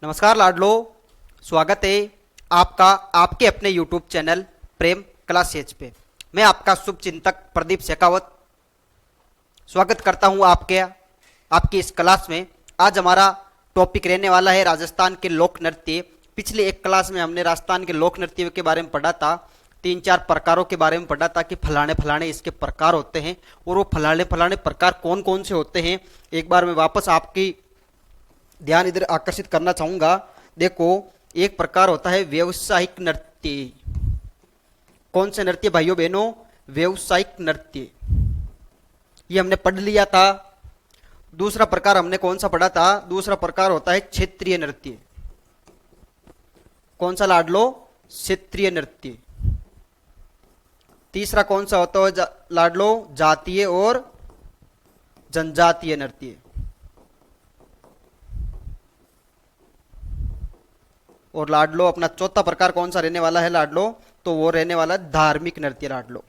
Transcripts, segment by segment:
नमस्कार लाडलो, स्वागत है आपका आपके अपने YouTube चैनल प्रेम क्लासेज पे। मैं आपका शुभ चिंतक प्रदीप शेखावत स्वागत करता हूं आपकी इस क्लास में। आज हमारा टॉपिक रहने वाला है राजस्थान के लोक नृत्य। पिछले एक क्लास में हमने राजस्थान के लोक नृत्य के बारे में पढ़ा था, 3-4 प्रकारों के बारे में पढ़ा था कि फलाने फलाने इसके प्रकार होते हैं और वो फलाने फलाने प्रकार कौन कौन से होते हैं। एक बार मैं वापस आपकी ध्यान इधर आकर्षित करना चाहूंगा। देखो, एक प्रकार होता है व्यावसायिक नृत्य। कौन से नृत्य भाइयों बहनों? व्यावसायिक नृत्य, ये हमने पढ़ लिया था। दूसरा प्रकार हमने कौन सा पढ़ा था? दूसरा प्रकार होता है क्षेत्रीय नृत्य। कौन सा लाडलो? क्षेत्रीय नृत्य। तीसरा कौन सा होता है लाडलो? जातीय और जनजातीय नृत्य। और लाडलो अपना चौथा प्रकार कौन सा रहने वाला है लाडलो? तो वो रहने वाला है धार्मिक नृत्य लाडलो।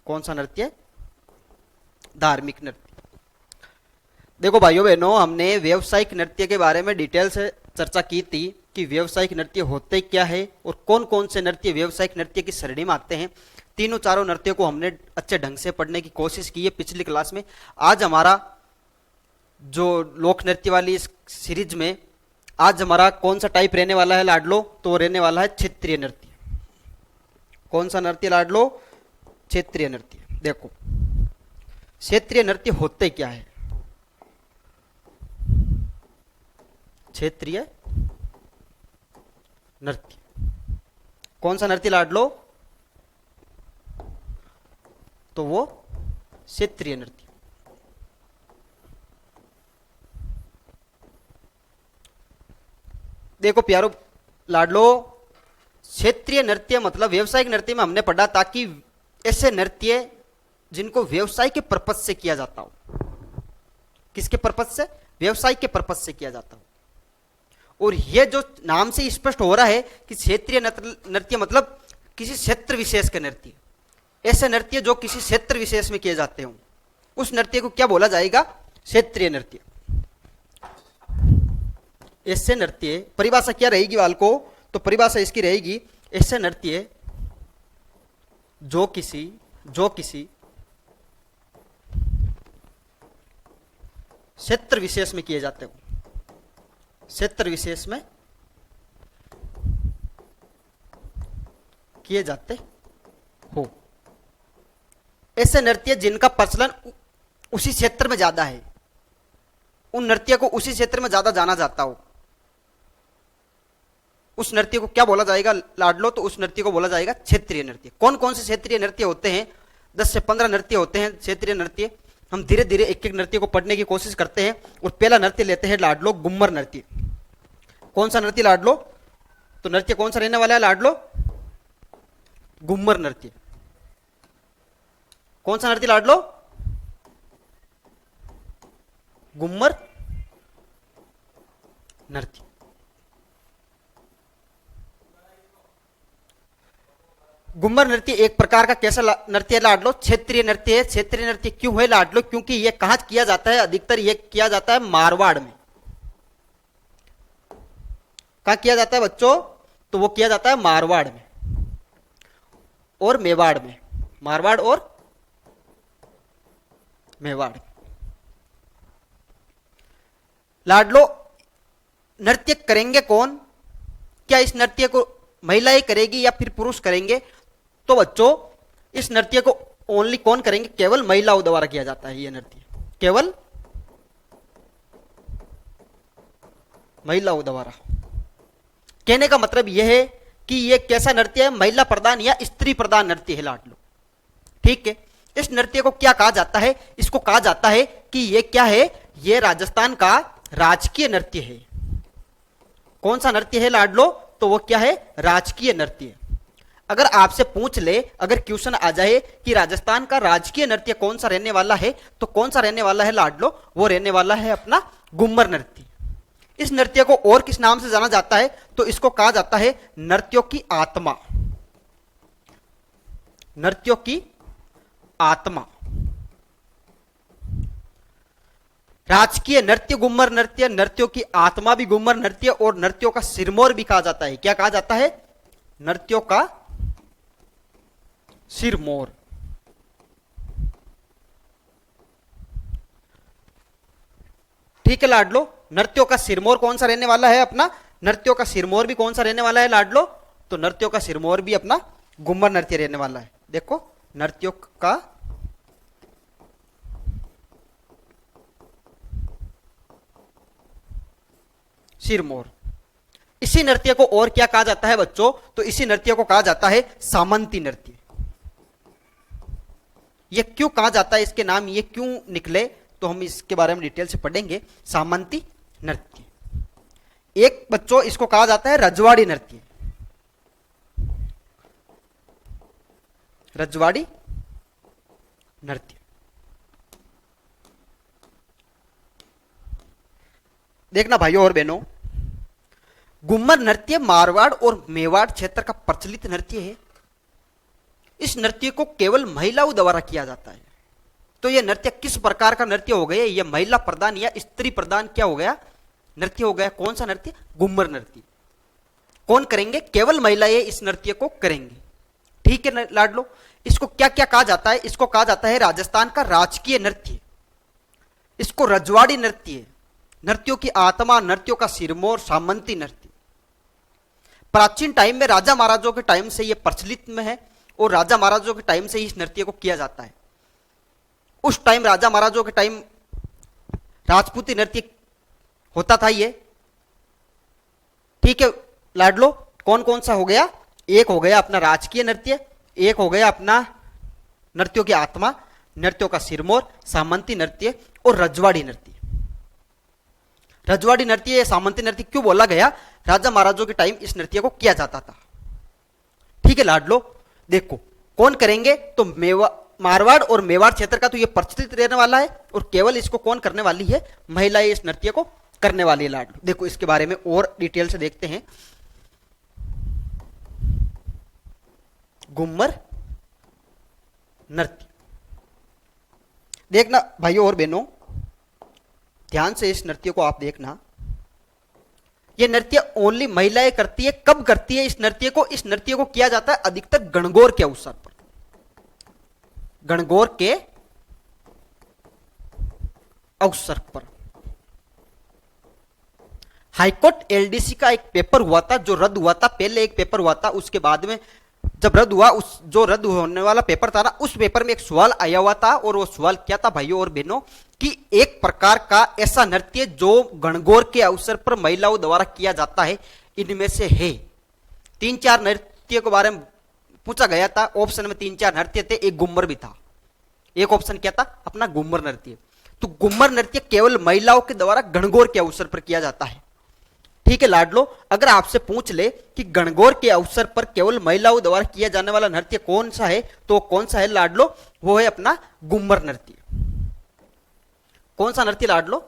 कौन सा नृत्य? धार्मिक नृत्य। देखो भाइयों बहनों, हमने व्यावसायिक नृत्य के बारे में डिटेल से चर्चा की थी कि व्यावसायिक नृत्य होते क्या है और कौन कौन से नृत्य व्यावसायिक नृत्य की श्रेणी में आते हैं। तीनों चारों नृत्यों को हमने अच्छे ढंग से पढ़ने की कोशिश की है पिछली क्लास में। आज हमारा जो लोक नृत्य वाली इस सीरीज में आज हमारा कौन सा टाइप रहने वाला है लाडलो? तो रहने वाला है क्षेत्रीय नृत्य। कौन सा नृत्य लाडलो? क्षेत्रीय नृत्य। देखो, क्षेत्रीय नृत्य होते क्या है? क्षेत्रीय नृत्य कौन सा नृत्य लाडलो? तो वो क्षेत्रीय नृत्य। देखो प्यारो लाडलो, क्षेत्रीय नृत्य मतलब व्यावसायिक नृत्य में हमने पढ़ा था कि ऐसे नृत्य जिनको व्यवसाय के पर्पज से किया जाता हो। किसके पर्पज से? व्यवसाय के पर्पज से किया जाता हो। और ये जो नाम से स्पष्ट हो रहा है कि क्षेत्रीय नृत्य मतलब किसी क्षेत्र विशेष के नृत्य। ऐसे नृत्य जो किसी क्षेत्र विशेष में किए जाते हो, उस नृत्य को क्या बोला जाएगा? क्षेत्रीय नृत्य। ऐसे नृत्य परिभाषा क्या रहेगी बालको? तो परिभाषा इसकी रहेगी, ऐसे नृत्य जो किसी क्षेत्र विशेष में किए जाते हो। क्षेत्र विशेष में किए जाते हो। ऐसे नृत्य जिनका प्रचलन उसी क्षेत्र में ज्यादा है, उन नृत्य को उसी क्षेत्र में ज्यादा जाना जाता हो, उस नृत्य को क्या बोला जाएगा लाडलो? तो उस नृत्य को बोला जाएगा क्षेत्रीय नृत्य। कौन कौन से क्षेत्रीय नृत्य होते हैं? 10 से 15 नृत्य होते हैं क्षेत्रीय नृत्य। हम धीरे धीरे एक एक नृत्य को पढ़ने की कोशिश करते हैं। और पहला नृत्य लेते हैं लाडलो, गुम्मर नृत्य। कौन सा नृत्य लाडलो? तो नृत्य कौन सा रहने वाला है लाडलो? गुम्मर नृत्य। कौन सा नृत्य लाडलो? गुम्मर नृत्य। गुम्मर नृत्य एक प्रकार का कैसा नृत्य है लाडलो? क्षेत्रीय नृत्य है। क्षेत्रीय नृत्य क्यों है लाडलो? क्योंकि यह कहां किया जाता है? अधिकतर यह किया जाता है मारवाड़ में। कहां किया जाता है बच्चों? तो वो किया जाता है मारवाड़ में और मेवाड़ में। मारवाड़ और मेवाड़। लाडलो, नृत्य करेंगे कौन? क्या इस नृत्य को महिलाएं करेगी या फिर पुरुष करेंगे? तो बच्चों, इस नृत्य को ओनली कौन करेंगे? केवल महिलाओं द्वारा किया जाता है। यह नृत्य केवल महिलाओं द्वारा। कहने का मतलब यह है कि यह कैसा नृत्य है? महिला प्रधान या स्त्री प्रधान नृत्य है लाडलो। ठीक है। इस नृत्य को क्या कहा जाता है? इसको कहा जाता है कि यह क्या है? यह राजस्थान का राजकीय नृत्य है। कौन सा नृत्य है लाडलो? तो वो क्या है? राजकीय नृत्य। अगर आपसे पूछ ले, अगर क्वेश्चन आ जाए कि राजस्थान का राजकीय नृत्य कौन सा रहने वाला है, तो कौन सा रहने वाला है लाडलो? वो रहने वाला है अपना गुम्मर नृत्य। इस नृत्य को और किस नाम से जाना जाता है? तो इसको कहा जाता है नृत्यों की आत्मा। नृत्यों की आत्मा। राजकीय नृत्य गुम्मर नृत्य, नृत्यों की आत्मा भी गुम्मर नृत्य, और नृत्यों का सिरमौर भी कहा जाता है। क्या कहा जाता है? नृत्यों का सिरमौर। ठीक है लाडलो, नृत्यों का सिरमौर कौन सा रहने वाला है अपना? नृत्यों का सिरमौर भी कौन सा रहने वाला है लाडलो? तो नृत्यों का सिरमौर भी अपना गुम्मर नृत्य रहने वाला है। देखो, नृत्यों का सिरमौर। इसी नृत्य को और क्या कहा जाता है बच्चों? तो इसी नृत्य को कहा जाता है सामंती नृत्य। ये क्यों कहा जाता है, इसके नाम ये क्यों निकले, तो हम इसके बारे में डिटेल से पढ़ेंगे। सामंती नृत्य, एक बच्चों इसको कहा जाता है रजवाड़ी नृत्य। रजवाड़ी नृत्य। देखना भाइयों और बहनों, गुम्मर नृत्य मारवाड़ और मेवाड़ क्षेत्र का प्रचलित नृत्य है। इस नृत्य को केवल महिलाओं द्वारा किया जाता है। तो यह नृत्य किस प्रकार का नृत्य हो गया? यह महिला प्रधान या स्त्री प्रधान क्या हो गया? नृत्य हो गया। कौन सा नृत्य? गुम्मर नृत्य। कौन करेंगे? केवल महिलाएं इस नृत्य को करेंगे। ठीक है लाडलो, इसको क्या क्या कहा जाता है? इसको कहा जाता है राजस्थान का राजकीय नृत्य, इसको रजवाड़ी नृत्य, नृत्यों की आत्मा, नृत्यों का सिरमौर, सामंती नृत्य। प्राचीन टाइम में राजा महाराजों के टाइम से यह प्रचलित में है, और राजा महाराजों के टाइम से इस नृत्य को किया जाता है। उस टाइम राजा महाराजों के टाइम राजपूती नृत्य होता था ये। ठीक है लाडलो, कौन कौन सा हो गया? एक हो गया अपना राजकीय नृत्य, एक हो गया अपना नृत्यों की आत्मा, नृत्यों का सिरमौर, सामंती नृत्य और रजवाड़ी नृत्य। रजवाड़ी नृत्य या सामंती नृत्य क्यों बोला गया? राजा महाराजों के टाइम इस नृत्य को किया जाता था। ठीक है लाडलो, देखो कौन करेंगे? तो मारवाड़ और मेवाड़ क्षेत्र का तो ये प्रचलित रहने वाला है, और केवल इसको कौन करने वाली है? महिलाएं इस नृत्य को करने वाली है लाडलो। देखो इसके बारे में और डिटेल से देखते हैं। गुम्मर नृत्य, देखना भाइयों और बहनों, ध्यान से इस नृत्य को आप देखना। यह नृत्य ओनली महिलाएं करती है। कब करती है इस नृत्य को? इस नृत्य को किया जाता है अधिकतर गणगौर के अवसर पर। गणगौर के अवसर पर हाईकोर्ट एलडीसी का एक पेपर हुआ था जो रद्द हुआ था। पहले एक पेपर हुआ था, उसके बाद में जब रद्द हुआ, उस जो रद्द होने वाला पेपर था ना, उस पेपर में एक सवाल आया हुआ था, और वो सवाल क्या था भाइयों और बहनों, कि एक प्रकार का ऐसा नृत्य जो गणगौर के अवसर पर महिलाओं द्वारा किया जाता है, इनमें से है। 3-4 नृत्य के बारे में पूछा गया था। ऑप्शन में 3-4 नृत्य थे, एक गुम्मर भी था। एक ऑप्शन क्या था? अपना गुम्मर नृत्य। तो गुम्मर नृत्य केवल महिलाओं के द्वारा गणगौर के अवसर पर किया जाता है। ठीक है लाडलो, अगर आपसे पूछ ले कि गणगौर के अवसर पर केवल महिलाओं द्वारा किया जाने वाला नृत्य कौन सा है, तो कौन सा है लाडलो? वो है अपना गुम्मर नृत्य। कौन सा नृत्य लाडलो?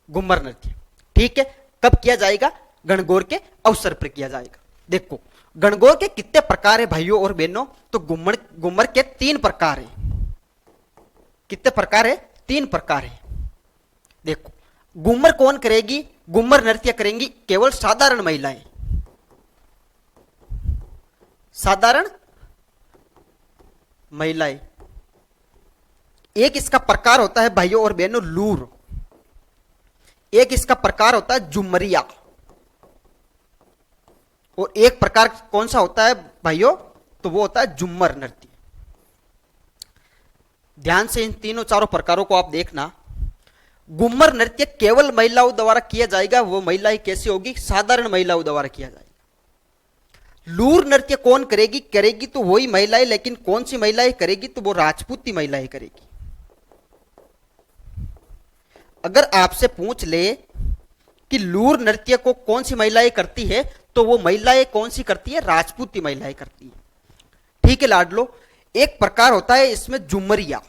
गुम्मर नृत्य। ठीक है, कब किया जाएगा? गणगौर के अवसर पर किया जाएगा। देखो गणगौर के कितने प्रकार है भाइयों और बहनों? तो गुम्मर के 3 प्रकार है। कितने प्रकार है? 3 प्रकार है। देखो गुम्मर कौन करेगी? गुम्मर नृत्य करेंगी केवल साधारण महिलाएं। साधारण महिलाएं। एक इसका प्रकार होता है भाइयों और बहनों लूर, एक इसका प्रकार होता है जुमरिया, और एक प्रकार कौन सा होता है भाइयों? तो वो होता है जुम्मर नृत्य। ध्यान से इन तीनों चारों प्रकारों को आप देखना। गुम्मर नृत्य केवल महिलाओं द्वारा किया जाएगा। वो महिलाएं कैसी होगी? साधारण महिलाओं द्वारा किया जाएगा। लूर नृत्य कौन करेगी? करेगी तो वही महिलाएं, लेकिन कौन सी महिलाएं करेगी? तो वो राजपूती महिलाएं करेगी। अगर आपसे पूछ ले कि लूर नृत्य को कौन सी महिलाएं करती है, तो वो महिलाएं कौन सी करती है? राजपूती महिलाएं करती है। ठीक है लाडलो, एक प्रकार होता है इसमें जुमरिया।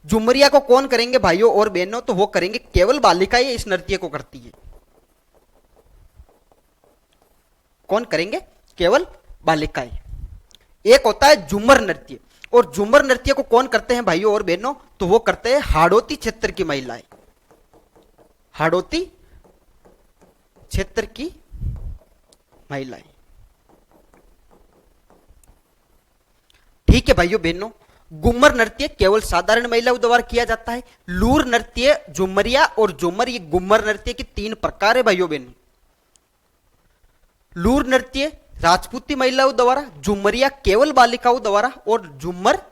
जुमरिया को कौन करेंगे भाइयों और बहनों? तो वो करेंगे केवल बालिकाएं इस नृत्य को करती है। कौन करेंगे? केवल बालिकाएं। एक होता है झूमर नृत्य, और झूमर नृत्य को कौन करते हैं भाइयों और बहनों? तो वो करते हैं हाड़ौती क्षेत्र की महिलाएं। हाड़ौती क्षेत्र की महिलाएं। ठीक है भाइयों बहनों, घूमर नृत्य केवल साधारण महिलाओं द्वारा किया जाता है। लूर नृत्य, झुमरिया और झूमर, ये घूमर नृत्य के 3 प्रकार है भाइयों बहनों। लूर नृत्य राजपूती महिलाओं द्वारा, झुमरिया केवल बालिकाओं द्वारा और झूमर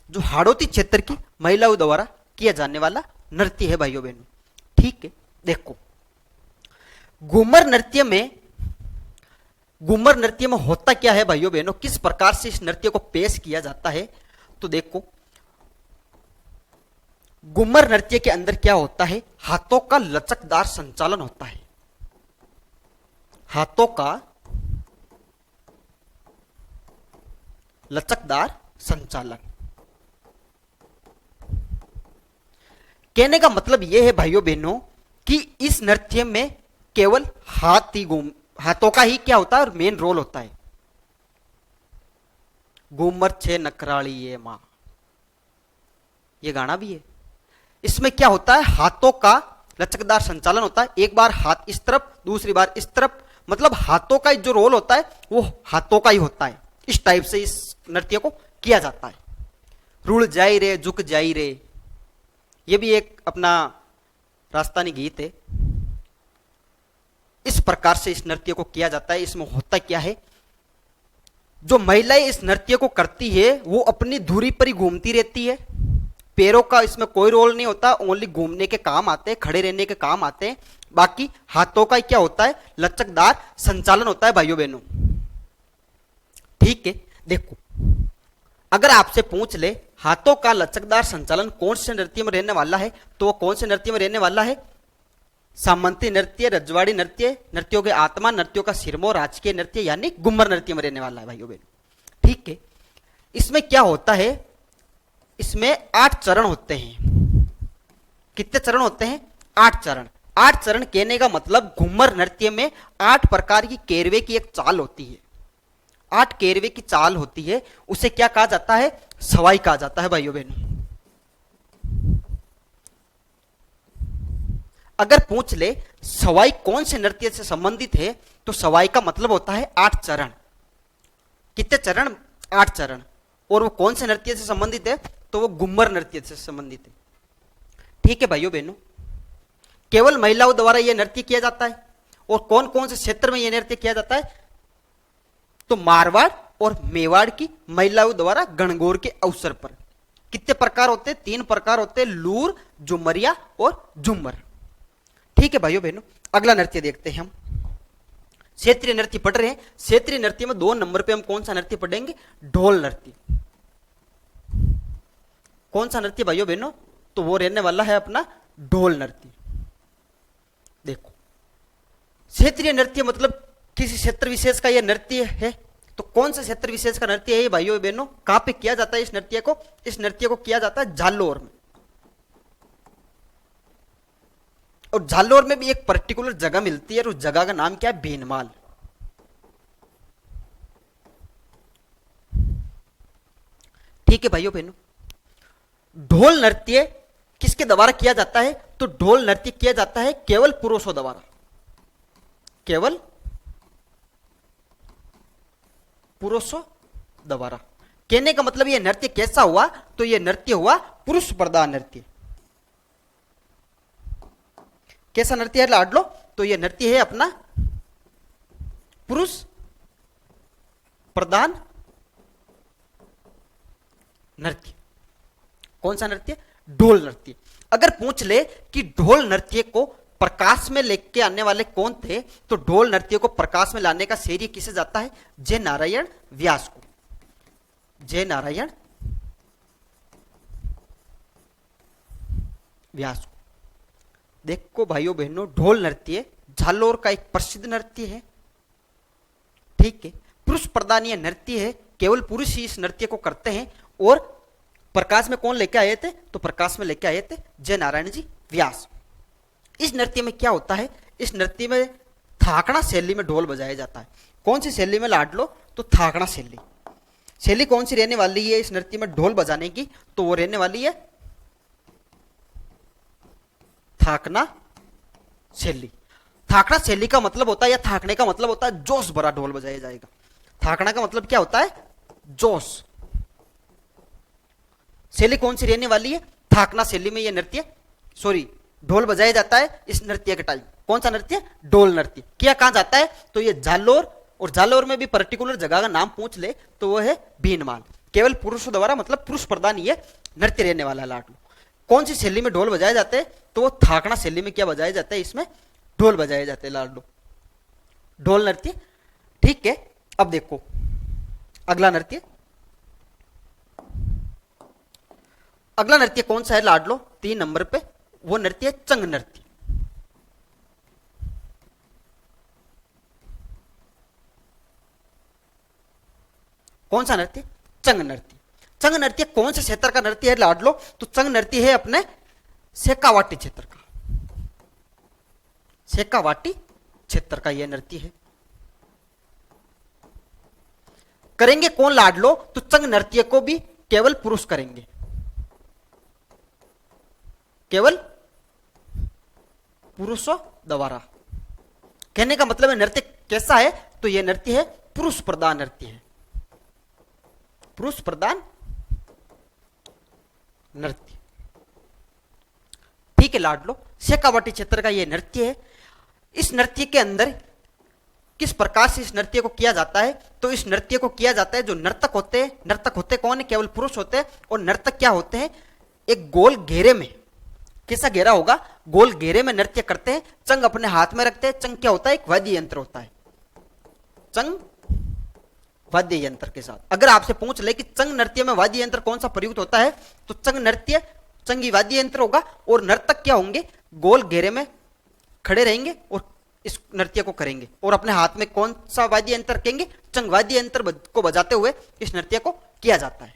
जो हाड़ौती क्षेत्र की महिलाओं द्वारा किया जाने वाला नृत्य है भाइयों बहनों। ठीक है, देखो घूमर नृत्य में होता क्या है भाइयों बहनों, किस प्रकार से इस नृत्य को पेश किया जाता है। तो देखो घूमर नृत्य के अंदर क्या होता है, हाथों का लचकदार संचालन होता है। हाथों का लचकदार संचालन। कहने का मतलब यह है भाइयों बहनों कि इस नृत्य में केवल हाथों का ही क्या होता है और मेन रोल होता है। घूमर छे नकराली ये मां, ये गाना भी है। इसमें क्या होता है, हाथों का लचकदार संचालन होता है। एक बार हाथ इस तरफ, दूसरी बार इस तरफ, मतलब हाथों का जो रोल होता है वो हाथों का ही होता है। इस टाइप से इस नृत्य को किया जाता है। रुड़ जाई रे झुक जाई रे, ये भी एक अपना राजस्थानी गीत है। इस प्रकार से इस नृत्य को किया जाता है। इसमें होता क्या है, जो महिलाएं इस नृत्य को करती है वो अपनी धुरी पर ही घूमती रहती है। पैरों का इसमें कोई रोल नहीं होता, ओनली घूमने के काम आते हैं, खड़े रहने के काम आते हैं। बाकी हाथों का क्या होता है, लचकदार संचालन होता है भाइयों बहनों। ठीक है, देखो अगर आपसे पूछ ले हाथों का लचकदार संचालन कौन से नृत्य में रहने वाला है, तो वो कौन से नृत्य में रहने वाला है, सामंती नृत्य, रजवाड़ी नृत्य, नृत्यों के आत्मा, नृत्यों का सिरमौर, राजकीय नृत्य यानी घूमर नृत्य में रहने वाला है भाइयों बहनों। ठीक है, इसमें क्या होता है, इसमें 8 चरण होते हैं। कितने चरण होते हैं, 8 चरण। 8 चरण कहने का मतलब घूमर नृत्य में 8 प्रकार की केरवे की एक चाल होती है। 8 केरवे की चाल होती है, उसे क्या कहा जाता है, सवाई कहा जाता है भाइयों बहनों। अगर पूछ ले सवाई कौन से नृत्य से संबंधित है, तो सवाई का मतलब होता है 8 चरण। कितने चरण, 8 चरण। और वो कौन से नृत्य से संबंधित है, तो वो घूमर नृत्य से संबंधित है। ठीक है भाइयों बहनों, केवल महिलाओं द्वारा यह नृत्य किया जाता है। और कौन कौन से क्षेत्र में यह नृत्य किया जाता है, तो मारवाड़ और मेवाड़ की महिलाओं द्वारा गणगौर के अवसर पर। कितने प्रकार होते हैं, 3 प्रकार होते हैं, लूर, झुमरिया और झूमर। ठीक है भाइयों बहनों, अगला नृत्य देखते हैं हम। क्षेत्रीय नृत्य पढ़ रहे हैं। क्षेत्रीय नृत्य में 2 नंबर पे हम कौन सा नृत्य पढ़ेंगे, ढोल नृत्य। कौन सा नृत्य भाइयों बहनों, तो वो रहने वाला है अपना ढोल नृत्य। देखो क्षेत्रीय नृत्य मतलब किसी क्षेत्र विशेष का यह नृत्य है। तो कौन सा क्षेत्र विशेष का नृत्य है ये भाइयों बहनों, कहां पे किया जाता है इस नृत्य को, इस नृत्य को किया जाता है जालोर में। और जालोर में भी एक पर्टिकुलर जगह मिलती है और उस जगह का नाम क्या है, भीनमाल। ठीक है भाइयों बहनों, ढोल नृत्य किसके द्वारा किया जाता है, तो ढोल नृत्य किया जाता है केवल पुरुषों द्वारा। केवल पुरुषों द्वारा। कहने का मतलब यह नृत्य कैसा हुआ, तो यह नृत्य हुआ पुरुष प्रधान नृत्य। कैसा नृत्य है लाडलो, तो यह नृत्य है अपना पुरुष प्रधान नृत्य। कौन सा नृत्य, ढोल नृत्य। अगर पूछ ले कि ढोल नृत्य को प्रकाश में लेके आने वाले कौन थे, तो ढोल नृत्य को प्रकाश में लाने का श्रेय किसे जाता है, जय नारायण व्यास को। जय नारायण व्यास को। देखो भाइयों बहनों, ढोल नृत्य झालोर का एक प्रसिद्ध नृत्य है। ठीक है, पुरुष प्रधान यह नृत्य है, केवल पुरुष ही इस नृत्य को करते हैं। और प्रकाश में कौन लेके आए थे, तो प्रकाश में लेके आए थे जय नारायण जी व्यास। इस नृत्य में क्या होता है, इस नृत्य में थाकड़ा शैली में ढोल बजाया जाता है। कौन सी शैली में लाड लो, तो थाकड़ा शैली। शैली कौन सी रहने वाली है इस नृत्य में ढोल बजाने की, तो वो रहने वाली है थाकना शैली। थाकना शैली का मतलब होता है, या थाकने का मतलब होता है जोश भरा ढोल बजाया जाएगा। थाकना का मतलब क्या होता है? जोश। शैली कौन सी रहने वाली है? थाकना शैली में ये नृत्य, सॉरी, ढोल बजाया जाता है इस नृत्य के टाइम। कौन सा नृत्य? ढोल नृत्य। किया कहां जाता है? तो ये जालोर, और जालोर में भी पर्टिकुलर जगह का नाम पूछ ले तो वो है भीनमाल। केवल पुरुषों द्वारा, मतलब पुरुष प्रधान ये नृत्य रहने वाला है लाडलो। कौन सी शैली में ढोल बजाए जाते हैं? तो वो थाकना शैली में क्या बजाया जाता है? इसमें ढोल बजाए जाते हैं लाडलो, ढोल नृत्य। ठीक है, अब देखो अगला नृत्य। अगला नृत्य कौन सा है लाडलो? 3 नंबर पे वो नृत्य है चंग नृत्य। कौन सा नृत्य? चंग नृत्य। चंग नृत्य कौन से क्षेत्र का नृत्य है लाडलो? तो चंग नृत्य है अपने शेखावाटी क्षेत्र का, शेखावाटी क्षेत्र का यह नृत्य है। करेंगे कौन लाडलो? तो चंग नृत्य को भी केवल पुरुष करेंगे, केवल पुरुषों द्वारा। कहने का मतलब है नृत्य कैसा है? तो यह नृत्य है पुरुष प्रधान नृत्य है, पुरुष प्रधान नृत्य। ठीक है लाडलो, शेखावाटी क्षेत्र का यह नृत्य है। इस नृत्य के अंदर किस प्रकार से इस नृत्य को किया जाता है? तो इस नृत्य को किया जाता है, जो नर्तक होते हैं, नर्तक होते कौन है? केवल पुरुष होते हैं। और नर्तक क्या होते हैं? एक गोल घेरे में, कैसा घेरा होगा? गोल घेरे में नृत्य करते हैं, चंग अपने हाथ में रखते हैं। चंग क्या होता है? एक वाद्य यंत्र होता है। चंग वाद्य यंत्र के साथ। अगर आपसे पूछ ले कि चंग नृत्य में वाद्य यंत्र कौन सा प्रयुक्त होता है, तो चंग नृत्य चंगी वाद्य यंत्र होगा। और नर्तक क्या होंगे? गोल घेरे में खड़े रहेंगे और इस नृत्य को करेंगे, और अपने हाथ में कौन सा वाद्य यंत्र रखेंगे? चंग वाद्य यंत्र को बजाते हुए इस नृत्य को किया जाता है।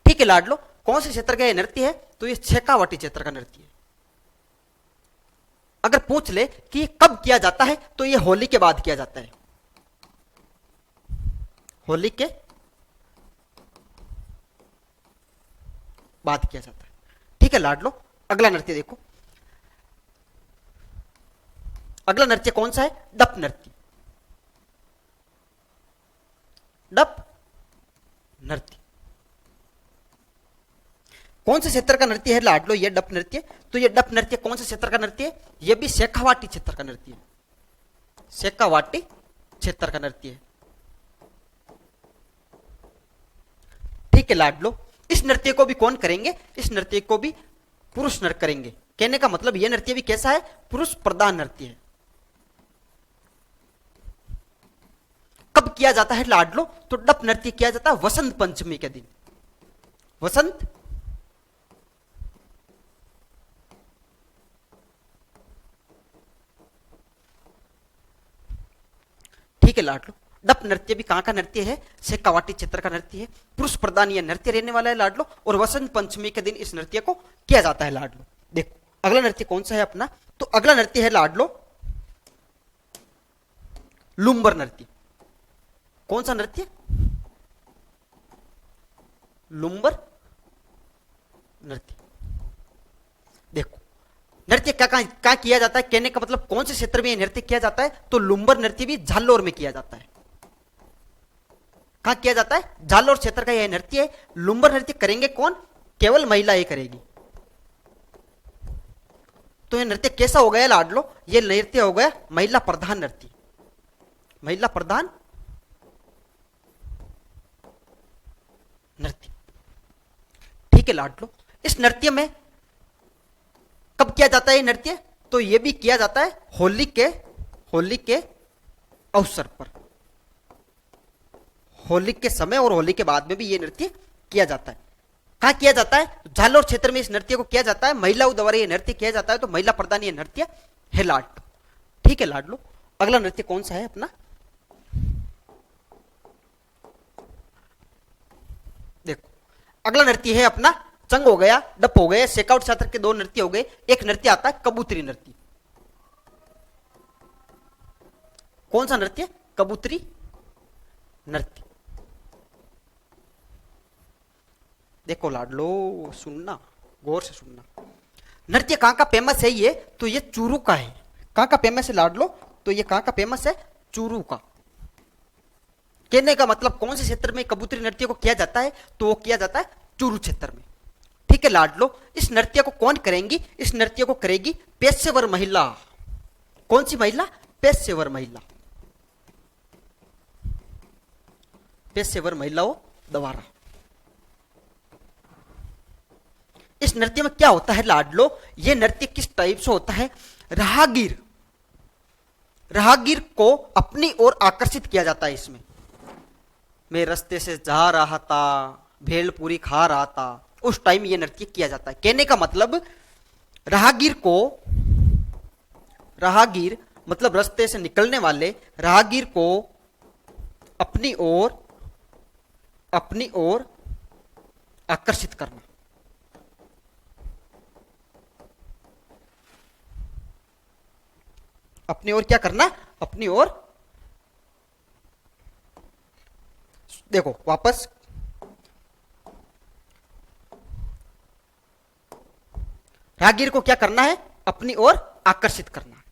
ठीक है लाडलो, कौन से क्षेत्र का यह नृत्य है? तो यह शेखावाटी क्षेत्र का नृत्य है। अगर पूछ ले कि ये कब किया जाता है, तो यह होली के बाद किया जाता है, होली के बाद किया जाता है। ठीक है लाडलो, अगला नृत्य देखो। अगला नृत्य कौन सा है? डप नृत्य। डप नृत्य कौन से क्षेत्र का नृत्य है लाडलो? यह डप नृत्य। तो यह डप नृत्य कौन से क्षेत्र का नृत्य है? यह भी शेखावाटी क्षेत्र का नृत्य है, शेखावाटी क्षेत्र का नृत्य है। ठीक है लाडलो, इस नृत्य को भी कौन करेंगे? इस नृत्य को भी पुरुष नृत्य करेंगे। कहने का मतलब यह नृत्य भी कैसा है? पुरुष प्रधान नृत्य है। कब किया जाता है लाडलो? तो डप नृत्य किया जाता है वसंत पंचमी के दिन, वसंत ठीक है लाडलो, डप नृत्य भी कहां का नृत्य है? शेखावाटी क्षेत्र का नृत्य है। पुरुष प्रधान यह नृत्य रहने वाला है लाडलो, और वसंत पंचमी के दिन इस नृत्य को किया जाता है लाडलो। देखो अगला नृत्य कौन सा है अपना? तो अगला नृत्य है लाडलो लुम्बर नृत्य। कौन सा नृत्य? लुम्बर नृत्य। देखो नृत्य क्या कहां किया जाता है? कहने का मतलब कौन से क्षेत्र में यह नृत्य किया जाता है? तो लुम्बर नृत्य भी झालोर में किया जाता है। कहां किया जाता है? झालोर क्षेत्र का यह नृत्य है। लुम्बर नृत्य करेंगे कौन? केवल महिला ही करेगी। तो यह नृत्य कैसा हो गया लाडलो? यह नृत्य हो गया महिला प्रधान नृत्य, महिला प्रधान नृत्य। ठीक है लाडलो, इस नृत्य में कब किया जाता है ये नृत्य? तो यह भी किया जाता है होली के अवसर पर, होली के समय और होली के बाद में भी यह नृत्य किया जाता है। कहां किया जाता है? झालोर क्षेत्र में इस नृत्य को किया जाता है, महिलाओं द्वारा यह नृत्य किया जाता है। तो महिला प्रधान यह नृत्य है लाडलो। ठीक है लाडलो, अगला नृत्य कौन सा है अपना? देखो अगला नृत्य है अपना चंग हो गया, डप हो गए, शेखावाटी क्षेत्र के 2 नृत्य हो गए। एक नृत्य आता है कबूतरी नृत्य। कौन सा नृत्य? कबूतरी नृत्य। देखो लाडलो, सुनना, गौर से सुनना। नृत्य कहाँ का फेमस है ये? तो ये चूरू का है। कहाँ का फेमस है लाडलो? तो ये कहाँ का फेमस है? चूरू का। कहने का मतलब कौन से क्षेत्र में कबूतरी नृत्य को किया जाता है? तो वो किया जाता है चूरू क्षेत्र में। ठीक है लाडलो, इस नृत्य को कौन करेंगी? इस नृत्य को करेगी पेशेवर महिला। कौन सी महिला? पेशेवर महिला। पेशेवर महिलाओं द्वारा। इस नृत्य में क्या होता है लाडलो? ये नृत्य किस टाइप से होता है? राहगीर, राहगीर को अपनी ओर आकर्षित किया जाता है। इसमें मैं रास्ते से जा रहा था, भेल पूरी खा रहा था, उस टाइम ये नृत्य किया जाता है। कहने का मतलब राहगीर को, राहगीर मतलब रास्ते से निकलने वाले राहगीर को अपनी ओर आकर्षित करना। अपनी ओर क्या करना? अपनी ओर। देखो वापस, राहगीर को क्या करना है? अपनी ओर आकर्षित करना।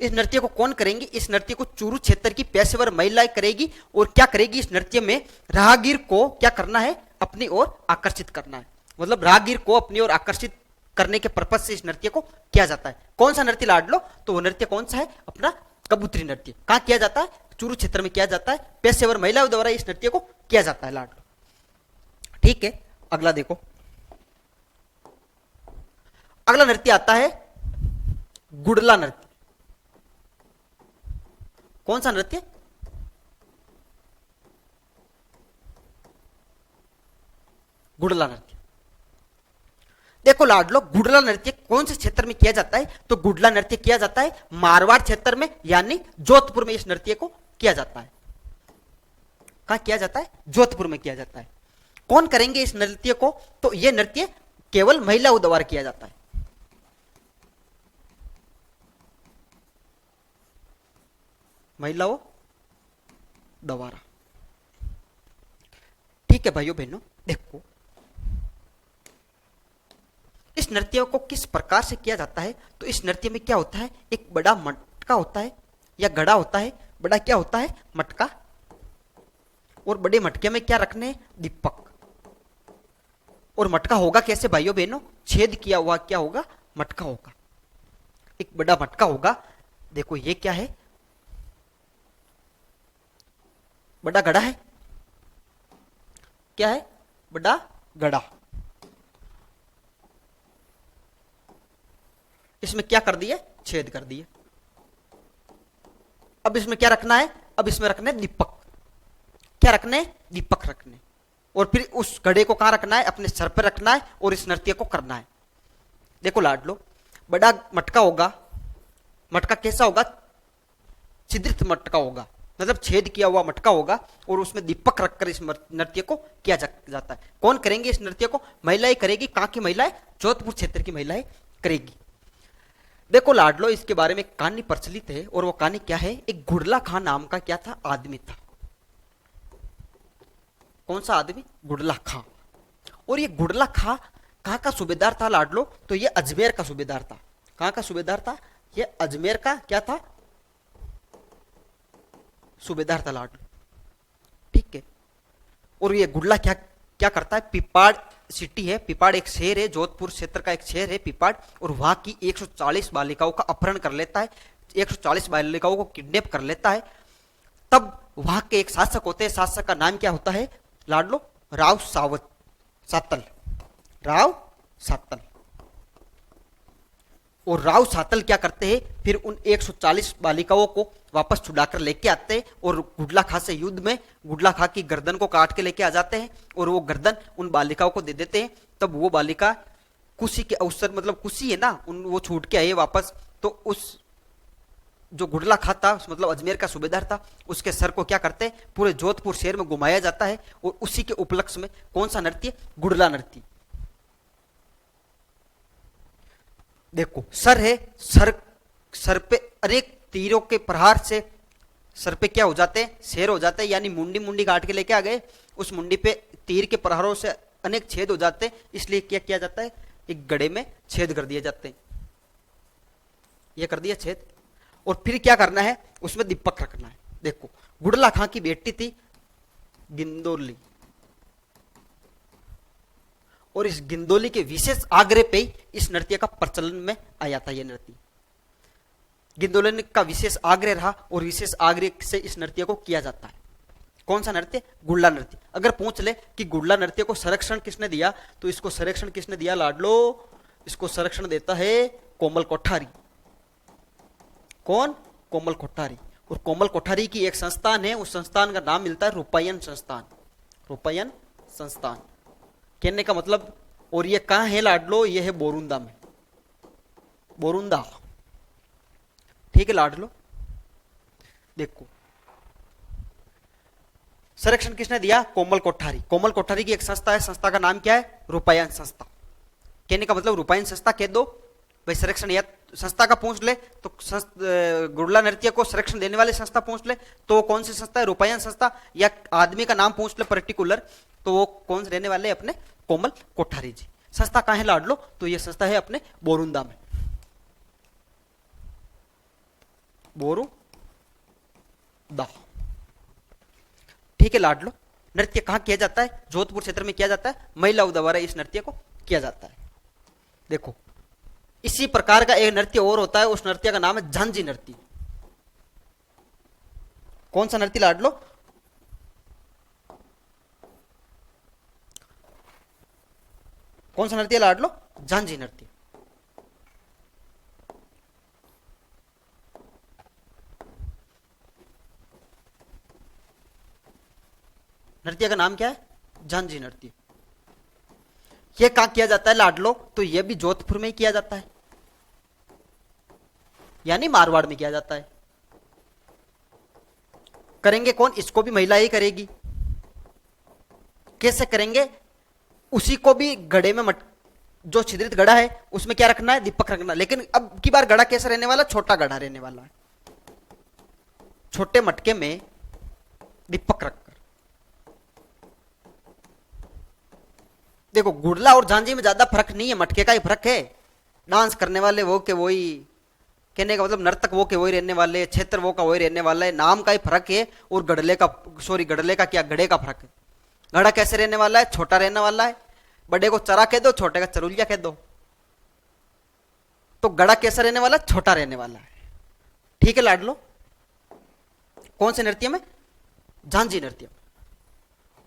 इस नृत्य को कौन करेंगी? इस नृत्य को चूरू क्षेत्र की पेशेवर महिलाएं करेगी। और क्या करेगी? इस नृत्य में राहगीर को क्या करना है? अपनी ओर आकर्षित करना है। मतलब राहगीर को अपनी ओर आकर्षित करने के पर्पज से इस नृत्य को किया जाता है। कौन सा नृत्य लाडलो? तो वो नृत्य कौन सा है? अपना कबूतरी नृत्य। कहां किया जाता है? चूरू क्षेत्र में किया जाता है। पेशेवर महिलाओं द्वारा इस नृत्य को किया जाता है लाडलो। ठीक है, अगला देखो। अगला नृत्य आता है गुडला नृत्य। कौन सा नृत्य? गुडला नृत्य। देखो लाडलो, गुडला नृत्य कौन से क्षेत्र में किया जाता है? तो गुडला नृत्य किया जाता है मारवाड़ क्षेत्र में, यानी जोधपुर में इस नृत्य को किया जाता है। कहां किया जाता है? जोधपुर में किया जाता है। कौन करेंगे इस नृत्य को? तो यह नृत्य केवल महिलाओं द्वारा किया जाता है। महिलाओं द्वारा। ठीक है भाइयों बहनों, देखो इस नृत्य को किस प्रकार से किया जाता है? तो इस नृत्य में क्या होता है? एक बड़ा मटका होता है या घड़ा होता है। बड़ा क्या होता है? मटका। और बड़े मटके में क्या रखने हैं? दीपक। और मटका होगा कैसे भाइयों बहनों? छेद किया हुआ क्या होगा? मटका होगा। एक बड़ा मटका होगा। देखो ये क्या है? बड़ा घड़ा है। क्या है? बड़ा घड़ा। इसमें क्या कर दिए? छेद कर दिए। अब इसमें क्या रखना है? अब इसमें रखना है दीपक। क्या रखने? दीपक रखने। और फिर उस घड़े को कहां रखना है? अपने सर पर रखना है और इस नृत्य को करना है। देखो लाडलो, बड़ा मटका होगा। मटका कैसा होगा? छिद्रित मटका होगा, मतलब छेद किया हुआ मटका होगा और उसमें दीपक रखकर इस नृत्य को किया जाता है। कौन करेंगे इस नृत्य को? महिलाएं करेगी। कहां की महिलाएं? जोधपुर क्षेत्र की महिलाएं करेगी। देखो लाडलो, इसके बारे में कहानी प्रचलित है और वो कहानी क्या है? एक गुडला खां नाम का क्या था? आदमी था। कौन सा आदमी? गुडला खां। और ये गुडला खां कहां का सूबेदार था लाडलो? तो ये अजमेर का सूबेदार था। कहां का सूबेदार था? ये अजमेर का क्या था? सूबेदार था लाडलो। ठीक है। और ये गुडला क्या क्या करता है? पिपाड़ सिटी है, पिपाड़ एक शहर है, जोधपुर क्षेत्र का एक शहर है पिपाड़। और वहां की 140 बालिकाओं का अपहरण कर लेता है। 140 बालिकाओं को किडनैप कर लेता है। तब वहां के एक शासक होते हैं। शासक का नाम क्या होता है लाडलो? राव सातल। राव सातल। और राव सातल क्या करते हैं? फिर उन 140 बालिकाओं को वापस छुड़ाकर लेके आते हैं और गुडला खां से युद्ध में गुडला खां की गर्दन को काट के लेके आ जाते हैं और वो गर्दन उन बालिकाओं को दे देते हैं। तब वो बालिका खुशी के अवसर, मतलब खुशी है ना, वो छूट के आए वापस। तो उस जो गुडला खां था, मतलब अजमेर का सूबेदार था, उसके सर को क्या करते हैं? पूरे जोधपुर शहर में घुमाया जाता है। और उसी के उपलक्ष्य में कौन सा नृत्य? गुडला नृत्य। देखो सर है, सर पे अनेक तीरों के प्रहार से सर पे क्या हो जाते हैं? शेर हो जाते हैं, यानी मुंडी काट के लेके आ गए। उस मुंडी पे तीर के प्रहारों से अनेक छेद हो जाते हैं। इसलिए क्या किया जाता है? एक गड़े में छेद कर दिए जाते हैं, ये कर दिया छेद। और फिर क्या करना है, उसमें दीपक रखना है। देखो गुड़ला खां की बेटी थी गिंदोली, और इस गिंदोली के विशेष आग्रह पे ही इस नृत्य का प्रचलन में आया था। यह नृत्य गिंदोली का विशेष आग्रह रहा और विशेष आग्रह से इस नृत्य को किया जाता है। कौन सा नृत्य? गुड़ला नृत्य। अगर पूछ ले कि गुड़ला नृत्य को संरक्षण किसने दिया, तो इसको संरक्षण किसने दिया लाडलो? इसको संरक्षण देता है कोमल कोठारी। कौन? कोमल कोठारी। और कोमल कोठारी की एक संस्थान है, उस संस्थान का नाम मिलता है रूपायन संस्थान। रूपायन संस्थान कहने का मतलब, और ये कहां है लाडलो? ये है बोरुंदा में, बोरुंदा। ठीक है लाडलो। देखो संरक्षण किसने दिया? कोमल कोठारी। कोमल कोठारी की एक संस्था है, संस्था का नाम क्या है? रूपायन संस्था। कहने का मतलब रूपायन संस्था कह दो भाई। संरक्षण या संस्था का पूछ ले तो गुड़ला नृत्य को संरक्षण देने वाली संस्था पूछ ले तो कौन सी संस्था है? रूपायन संस्था। या आदमी का नाम पूछ ले पर्टिकुलर तो वो कौन से रहने वाले? अपने कोमल कोठारी जी। संस्था कहां है लाडलो? तो ये संस्था है अपने बोरुंदा में, बोरुंदा। ठीक है लाडलो। नृत्य कहां किया जाता है? जोधपुर क्षेत्र में किया जाता है। महिलाओं द्वारा इस नृत्य को किया जाता है। देखो इसी प्रकार का एक नृत्य और होता है, उस नृत्य का नाम है झांझी नृत्य। कौन सा नृत्य लाडलो? कौन सा नृत्य लाडलो? झांझी नृत्य। नृत्य का नाम क्या है? झांझी नृत्य। यह कहां किया जाता है लाडलो? तो यह भी जोधपुर में ही किया जाता है, यानी मारवाड़ में किया जाता है। करेंगे कौन? इसको भी महिला ही करेगी। कैसे करेंगे? उसी को भी घड़े में जो छिद्रित घड़ा है उसमें क्या रखना है? दीपक रखना। लेकिन अब की बार घड़ा कैसा रहने वाला? छोटा घड़ा रहने वाला है। छोटे मटके में दीपक रखकर। देखो गुड़ला और झांझी में ज्यादा फर्क नहीं है, मटके का ही फर्क है। डांस करने वाले वो के वही, कहने का मतलब नर्तक वो के वही रहने वाले, क्षेत्र वो का वही रहने वाला है, नाम का ही फर्क है। और गड़ले का, सॉरी गड़ले का क्या, घड़े का फर्क है। घड़ा कैसे रहने वाला है? छोटा रहने वाला है। बड़े को चरा कह दो, छोटे का चरुलिया कह दो। तो घड़ा कैसा रहने वाला? छोटा रहने वाला है। ठीक है लाडलो। कौन से नृत्य में? झांझी नृत्य।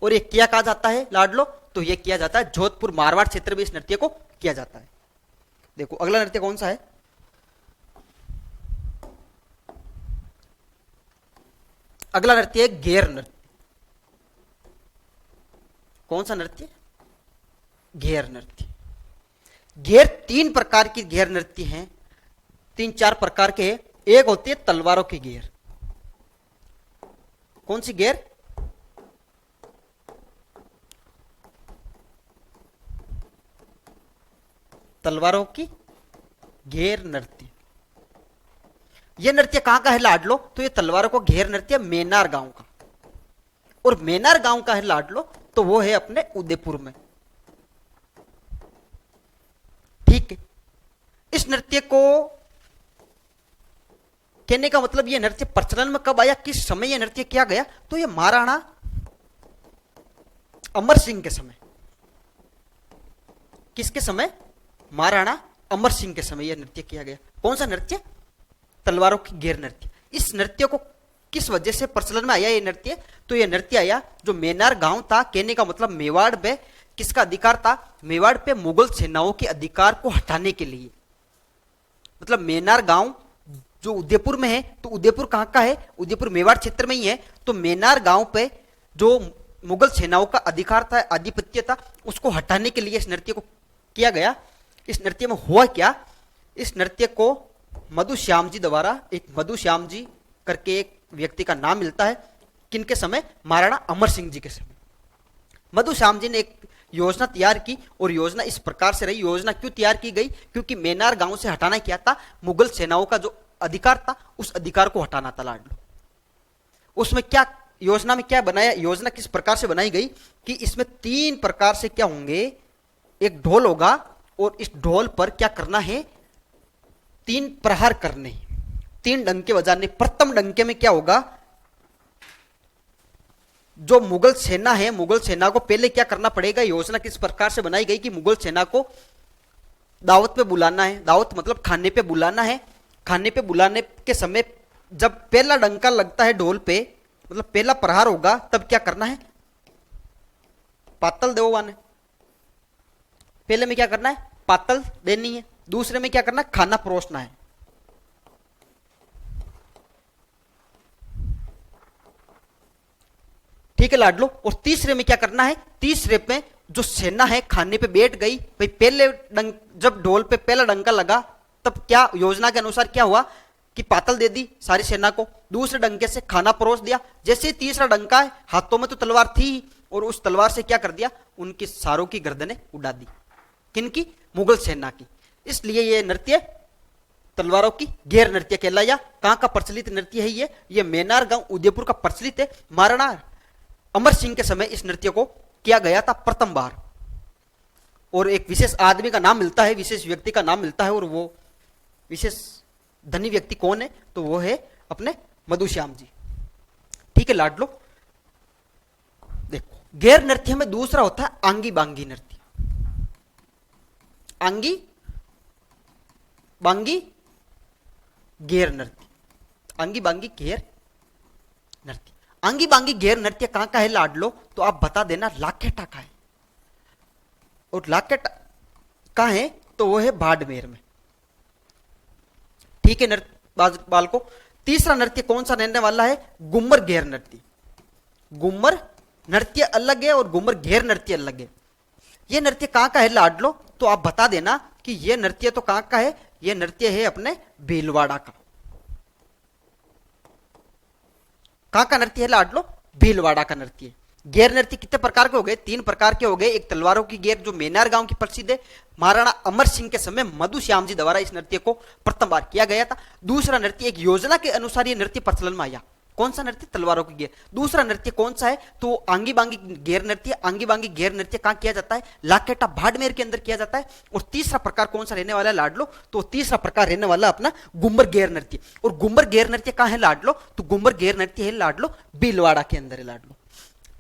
और ये किया कहा जाता है लाडलो? तो ये किया जाता है जोधपुर मारवाड़ क्षेत्र में, इस नृत्य को किया जाता है। देखो अगला नृत्य कौन सा है? अगला नृत्य है घेर नृत्य। कौन सा नृत्य? घेर नृत्य। घेर तीन प्रकार की घेर नृत्य हैं, तीन चार प्रकार के। एक होती है तलवारों की घेर। कौन सी घेर? तलवारों की घेर नृत्य। यह नृत्य कहां का है लाडलो? तो ये तलवारों को घेर नृत्य मेनार गांव का। और मेनार गांव का है लाडलो तो वो है अपने उदयपुर में। ठीक है। इस नृत्य को कहने का मतलब, यह नृत्य प्रचलन में कब आया, किस समय यह नृत्य किया गया? तो यह महाराणा अमर सिंह के समय। किसके समय? महाराणा अमर सिंह के समय यह नृत्य किया गया। कौन सा नृत्य? तलवारों की घेर नृत्य। इस नृत्य को किस वजह से प्रचलन में आया ये नृत्य? तो यह नृत्य आया जो मेनार गांव था, कहने का मतलब मेवाड़ पे किसका अधिकार था? मेवाड़ पे मुगल सेनाओं के अधिकार को हटाने के लिए। मतलब मेनार गांव जो उदयपुर में है, तो उदयपुर कहां का है? उदयपुर मेवाड़ क्षेत्र में ही है। तो मेनार गांव पे जो मुगल सेनाओं का अधिकार था, आधिपत्य था, उसको हटाने के लिए इस नृत्य को किया गया। इस नृत्य में हुआ क्या? इस नृत्य को मधुश्याम जी द्वारा, एक मधुश्याम जी करके एक व्यक्ति का नाम मिलता है। किनके समय? महाराणा अमर सिंह जी के समय। मधुश्याम जी ने एक योजना तैयार की और योजना इस प्रकार से रही। योजना क्यों तैयार की गई? क्योंकि मेनार गांव से हटाना क्या था? मुगल सेनाओं का जो अधिकार था, उस अधिकार को हटाना था लाडलो। उसमें क्या योजना में क्या बनाया? योजना किस प्रकार से बनाई गई कि इसमें तीन प्रकार से क्या होंगे? एक ढोल होगा और इस ढोल पर क्या करना है, 3 प्रहार करने, 3 डंके बजाने। प्रथम डंके में क्या होगा, जो मुगल सेना है, मुगल सेना को पहले क्या करना पड़ेगा, योजना किस प्रकार से बनाई गई कि मुगल सेना को दावत पे बुलाना है, दावत मतलब खाने पे बुलाना है। खाने पे बुलाने के समय जब पहला डंका लगता है ढोल पे, मतलब पहला प्रहार होगा, तब क्या करना है, पातल देववान है। पहले में क्या करना है, पातल देनी है। दूसरे में क्या करना है, खाना परोसना है। ठीक है लाडलो। और तीसरे में क्या करना है, तीसरे पे जो सेना है खाने पे बैठ गई भाई। पहले जब ढोल पे पहला डंका लगा तब क्या योजना के अनुसार क्या हुआ कि पातल दे दी सारी सेना को, दूसरे डंके से खाना परोस दिया। जैसे ही तीसरा डंका है, हाथों में तो तलवार थी और उस तलवार से क्या कर दिया, उनकी सारों की गर्दनें उड़ा दी। किनकी, मुगल सेना की। इसलिए ये नृत्य तलवारों की गैर नृत्य कहलाया। कहां का प्रचलित नृत्य है ये मेनार गांव उदयपुर का प्रचलित है। महाराणा अमर सिंह के समय इस नृत्य को किया गया था प्रथम बार। और एक विशेष आदमी का नाम मिलता है, विशेष व्यक्ति का नाम मिलता है, और वो विशेष धनी व्यक्ति कौन है, तो वो है अपने मधुश्याम जी। ठीक है लाडलो। देखो गैर नृत्य में दूसरा होता है आंगी बांगी नृत्य। आंगी बांगी गैर नृत्य, आंगी बांगी गैर नृत्य। आंगी बांगी गैर नृत्य कहां का है लाडलो, तो आप बता देना लाखेटा का है। और लाखेटा कहां है, तो वो है बाड़मेर में। ठीक है बालको। तीसरा नृत्य कौन सा रहने वाला है, गुम्मर गैर नृत्य। गुम्मर नृत्य अलग है और गुम्मर गैर नृत्य अलग है। यह नृत्य कहां का है लाडलो, तो आप बता देना कि यह नृत्य तो कहां का है, यह नृत्य है अपने भीलवाड़ा का। कहां का नृत्य है लाडलो, भीलवाड़ा का नृत्य। गैर नृत्य कितने प्रकार के हो गए, 3 प्रकार के हो गए। एक तलवारों की गैर जो मेनार गांव की प्रसिद्ध है, महाराणा अमर सिंह के समय मधुश्याम जी द्वारा इस नृत्य को प्रथम बार किया गया था। दूसरा नृत्य एक योजना के अनुसार यह नृत्य प्रचलन में आया। कौन सा नृत्य, तलवारों की गैर। दूसरा नृत्य कौन सा है, तो आंगी बांगी गैर नृत्य। आंगी बांगी गैर नृत्य कहां किया जाता है, लाखेटा बाड़मेर के अंदर किया जाता है। और तीसरा प्रकार कौन सा रहने वाला है लाडलो, तो तीसरा प्रकार रहने वाला अपना गुम्मर गैर नृत्य। और गुम्मर गैर नृत्य कहां है लाडलो, तो गुम्मर गैर नृत्य है लाडलो भीलवाड़ा के अंदर है लाडलो।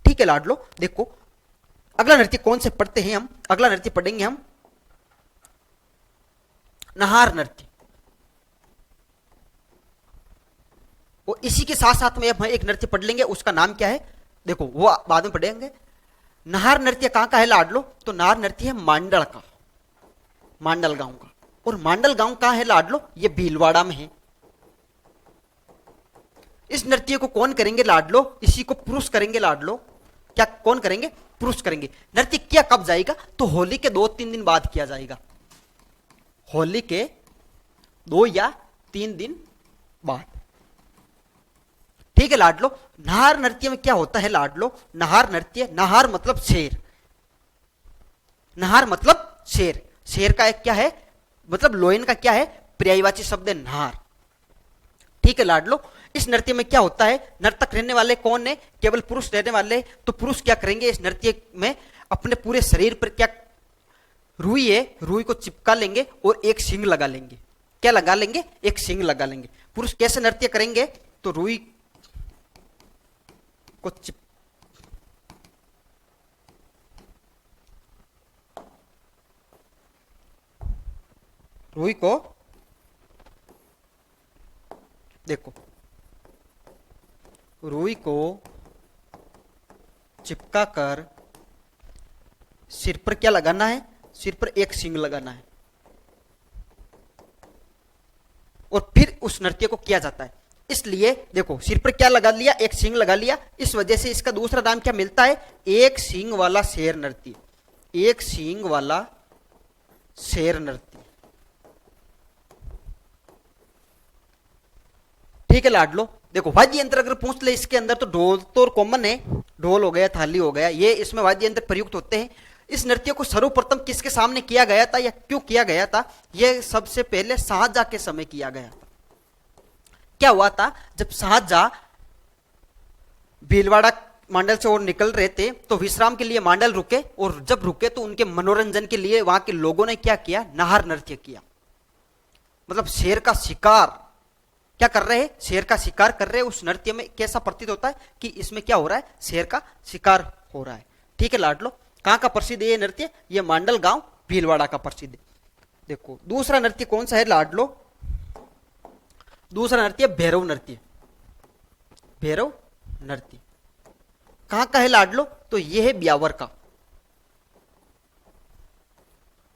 ठीक है लाडलो। देखो अगला नृत्य कौन से पढ़ते हैं हम, अगला नृत्य पढ़ेंगे हम नहार नृत्य। और इसी के साथ साथ में हम एक नृत्य पढ़ लेंगे, उसका नाम क्या है, देखो वो बाद में पढ़ेंगे। नहार नृत्य कहां का है लाडलो, तो नहार नृत्य है मांडल का, मांडल गांव का। और मांडल गांव कहां है लाडलो, ये भीलवाड़ा में है। इस नृत्य को कौन करेंगे लाडलो, इसी को पुरुष करेंगे लाडलो। क्या कौन करेंगे, पुरुष करेंगे। नृत्य किया कब जाएगा, तो होली के 2-3 दिन बाद किया जाएगा। होली के 2 या 3 दिन बाद। ठीक है लाडलो। नहार नृत्य में क्या होता है लाडलो, नहार नृत्य, नहार मतलब शेर, नहार मतलब शेर। शेर का एक क्या है, मतलब लोयन का क्या है, पर्यायवाची शब्द है नहार। ठीक है लाडलो। इस नृत्य में क्या होता है, नर्तक रहने वाले कौन है, केवल पुरुष रहने वाले। तो पुरुष क्या करेंगे इस नृत्य में, अपने पूरे शरीर पर क्या रुई है, रुई को चिपका लेंगे और एक सींग लगा लेंगे। क्या लगा लेंगे, एक सींग लगा लेंगे। पुरुष कैसे नृत्य करेंगे, तो रुई को रुई को देखो, रुई को चिपका कर सिर पर क्या लगाना है, सिर पर एक सींग लगाना है और फिर उस नृत्य को किया जाता है। इसलिए देखो सिर पर क्या लगा लिया, एक सींग लगा लिया। इस वजह से इसका दूसरा नाम क्या मिलता है, एक सींग वाला शेर नृत्य। एक सींग वाला शेर नृत्य। ठीक है लाडलो। देखो वाद्य यंत्र अगर पूछ ले इसके अंदर, तो ढोल तो कॉमन है, ढोल हो गया, थाली हो गया, ये इसमें वाद्य यंत्र प्रयुक्त होते हैं। इस नृत्य को सर्वप्रथम किसके सामने किया गया था या क्यों किया गया था, यह सबसे पहले शाहजहां के समय किया गया था। क्या हुआ था, जब शाहजहां भीलवाड़ा मांडल से और निकल रहे थे तो विश्राम के लिए मांडल रुके, और जब रुके तो उनके मनोरंजन के लिए वहां के लोगों ने क्या किया, नाहर नृत्य किया। मतलब शेर का शिकार क्या कर रहे हैं, शेर का शिकार कर रहे हैं। उस नृत्य में कैसा प्रतीत होता है कि इसमें क्या हो रहा है, शेर का शिकार हो रहा है। ठीक है लाडलो, कहां का प्रसिद्ध है ये नृत्य, ये मांडल गांव भीलवाड़ा का प्रसिद्ध है। देखो दूसरा नृत्य कौन सा है लाडलो, दूसरा नृत्य भैरव नृत्य। भैरव नृत्य कहां का है लाडलो, तो ये है ब्यावर का।